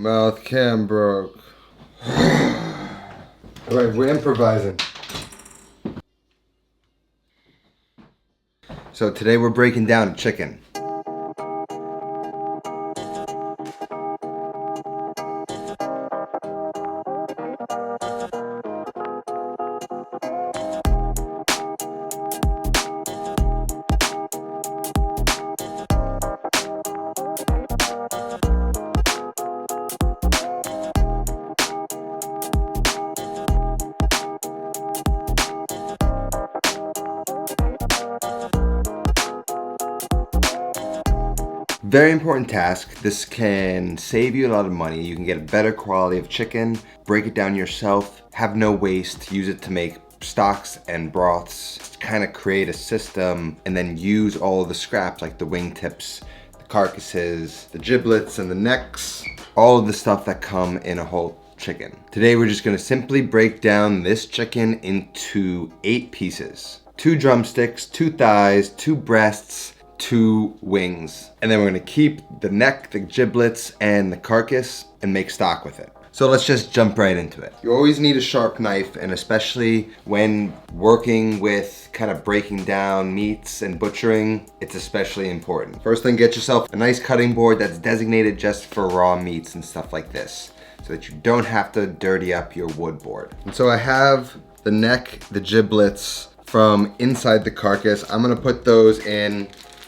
Mouth cam broke. Alright, we're improvising. So today we're breaking down chicken. Very important task. This can save you a lot of money. You can get a better quality of chicken, break it down yourself, have no waste, use it to make stocks and broths, kind of create a system, and then use all of the scraps like the wingtips, the carcasses, the giblets and the necks, all of the stuff that come in a whole chicken. Today we're just gonna simply break down this chicken into 8 pieces. 2 drumsticks, 2 thighs, 2 breasts, 2 wings, and then we're gonna keep the neck, the giblets, and the carcass and make stock with it. So let's just jump right into it. You always need a sharp knife, and especially when working with kind of breaking down meats and butchering, it's especially important. First thing, get yourself a nice cutting board that's designated just for raw meats and stuff like this, so that you don't have to dirty up your wood board. And so I have the neck, the giblets from inside the carcass. I'm gonna put those in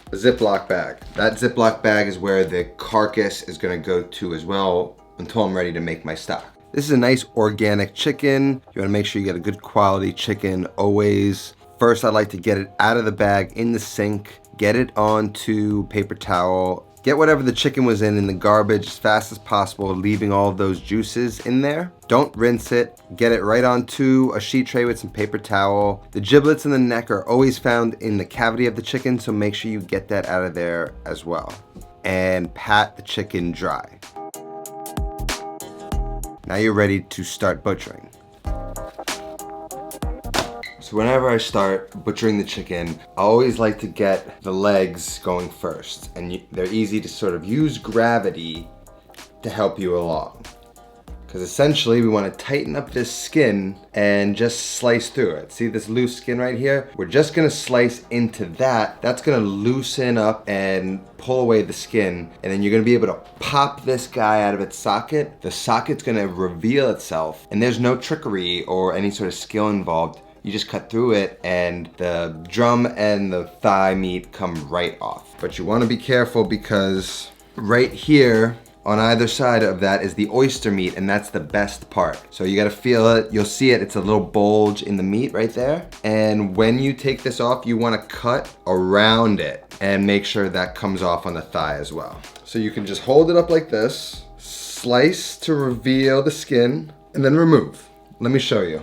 a Ziploc bag. That Ziploc bag is where the carcass is gonna go to as well until I'm ready to make my stock. This is a nice organic chicken. You wanna make sure you get a good quality chicken always. First, I like to get it out of the bag in the sink, get it onto paper towel, get whatever the chicken was in the garbage as fast as possible, leaving all of those juices in there. Don't rinse it. Get it right onto a sheet tray with some paper towel. The giblets and the neck are always found in the cavity of the chicken, so make sure you get that out of there as well. And pat the chicken dry. Now you're ready to start butchering. So whenever I start butchering the chicken, I always like to get the legs going first. And they're easy to sort of use gravity to help you along. Because essentially we want to tighten up this skin and just slice through it. See this loose skin right here? We're just going to slice into that. That's going to loosen up and pull away the skin. And then you're going to be able to pop this guy out of its socket. The socket's going to reveal itself. And there's no trickery or any sort of skill involved. You just cut through it and the drum and the thigh meat come right off. But you want to be careful because right here on either side of that is the oyster meat, and that's the best part. So you gotta feel it, you'll see it, it's a little bulge in the meat right there. And when you take this off, you wanna cut around it and make sure that comes off on the thigh as well. So you can just hold it up like this, slice to reveal the skin, and then remove. Let me show you.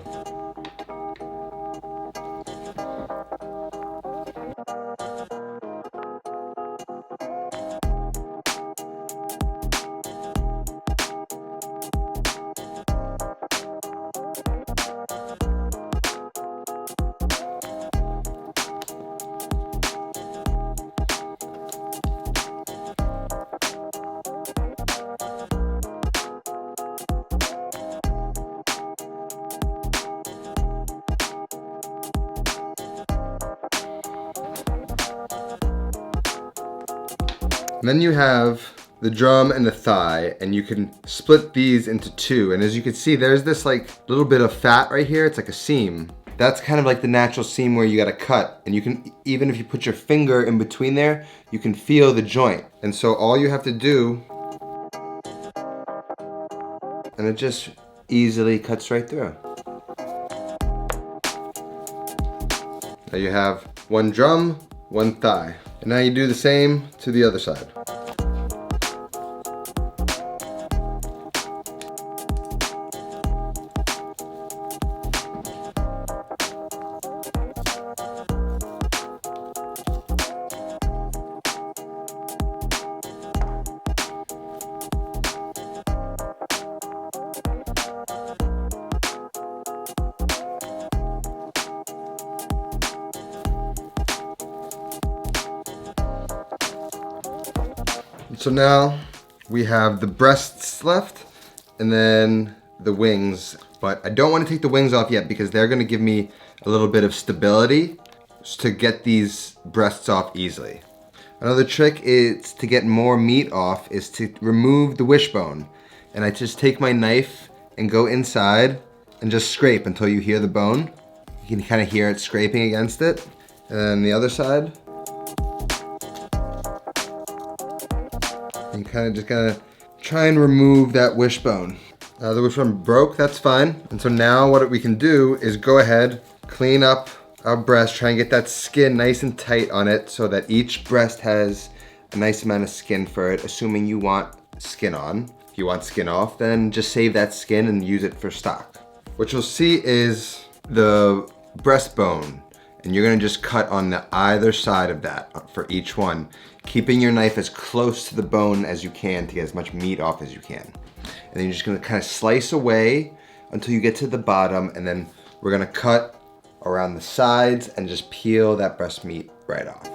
And then you have the drum and the thigh, and you can split these into 2. And as you can see, there's this like little bit of fat right here. It's like a seam. That's kind of like the natural seam where you gotta cut. And you can, even if you put your finger in between there, you can feel the joint. And so all you have to do, and it just easily cuts right through. Now you have 1 drum, 1 thigh. And now you do the same to the other side. So now We have the breasts left and then the wings, but I don't want to take the wings off yet because they're going to give me a little bit of stability to get these breasts off easily. Another trick is to get more meat off is to remove the wishbone. And I just take my knife and go inside and just scrape until you hear the bone. You can kind of hear it scraping against it. And then the other side. And kind of just gonna try and remove that wishbone. The wishbone broke, that's fine. And so now what we can do is go ahead, clean up our breast, try and get that skin nice and tight on it so that each breast has a nice amount of skin for it, assuming you want skin on. If you want skin off, then just save that skin and use it for stock. What you'll see is the breastbone, and you're gonna just cut on the either side of that for each one, keeping your knife as close to the bone as you can to get as much meat off as you can. And then you're just gonna kind of slice away until you get to the bottom, and then we're gonna cut around the sides and just peel that breast meat right off.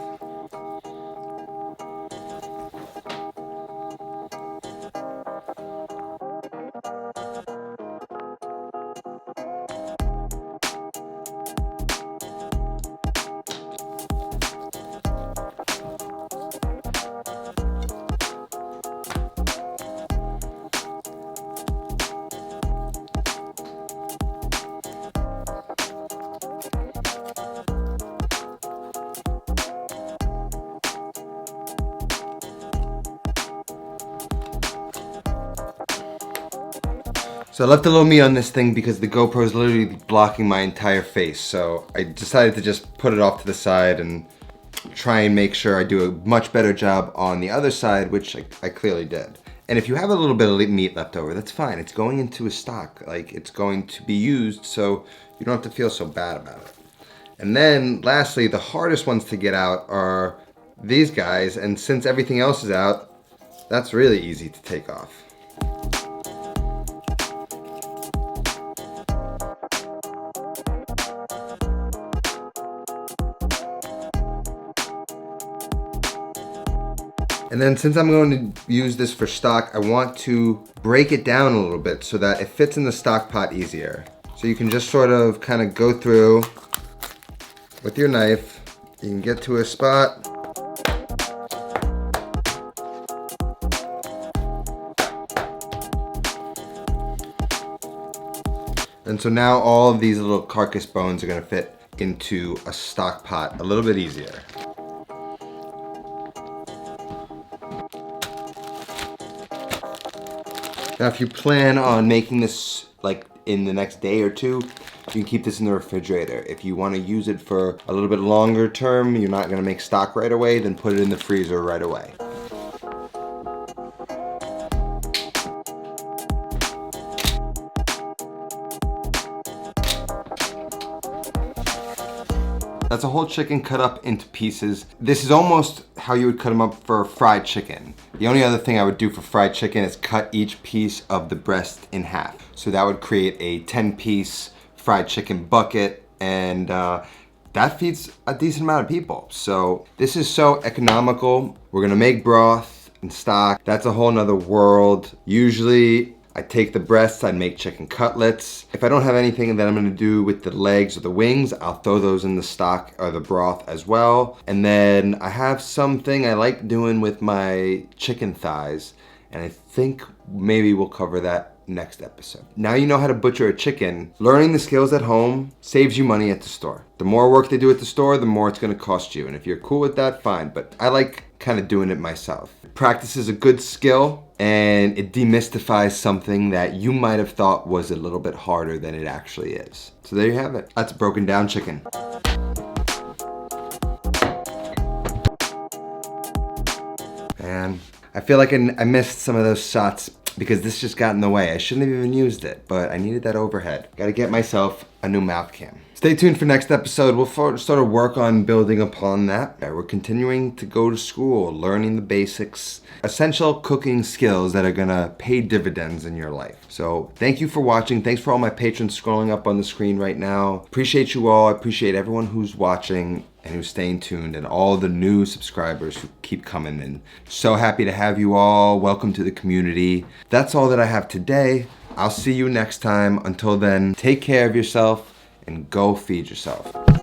So I left a little meat on this thing because the GoPro is literally blocking my entire face. So I decided to just put it off to the side and try and make sure I do a much better job on the other side, which I clearly did. And if you have a little bit of meat left over, that's fine. It's going into a stock, like it's going to be used, so you don't have to feel so bad about it. And then lastly, the hardest ones to get out are these guys. And since everything else is out, that's really easy to take off. And then since I'm going to use this for stock, I want to break it down a little bit so that it fits in the stock pot easier. So you can just sort of kind of go through with your knife. You can get to a spot. And so now all of these little carcass bones are going to fit into a stock pot a little bit easier. Now, if you plan on making this like in the next day or two, you can keep this in the refrigerator. If you want to use it for a little bit longer term, you're not going to make stock right away, then put it in the freezer right away. That's a whole chicken cut up into pieces. This is almost how you would cut them up for fried chicken. The only other thing I would do for fried chicken is cut each piece of the breast in half. So that would create a 10-piece fried chicken bucket, and that feeds a decent amount of people. So this is so economical. We're gonna make broth and stock. That's a whole nother world. Usually, I take the breasts, I make chicken cutlets. If I don't have anything that I'm gonna do with the legs or the wings, I'll throw those in the stock or the broth as well. And then I have something I like doing with my chicken thighs, and I think maybe we'll cover that next episode. Now you know how to butcher a chicken. Learning the skills at home saves you money at the store. The more work they do at the store, the more it's gonna cost you. And if you're cool with that, fine. But I like kind of doing it myself. Practice is a good skill, and it demystifies something that you might have thought was a little bit harder than it actually is. So there you have it. That's broken down chicken. And I feel like I missed some of those shots because this just got in the way. I shouldn't have even used it, but I needed that overhead. Gotta get myself a new mouth cam. Stay tuned for next episode. We'll sort of work on building upon that. We're continuing to go to school, learning the basics, essential cooking skills that are gonna pay dividends in your life. So thank you for watching. Thanks for all my patrons scrolling up on the screen right now. Appreciate you all. I appreciate everyone who's watching, and who's staying tuned, and all the new subscribers who keep coming in. So happy to have you all. Welcome to the community. That's all that I have today. I'll see you next time. Until then, take care of yourself and go feed yourself.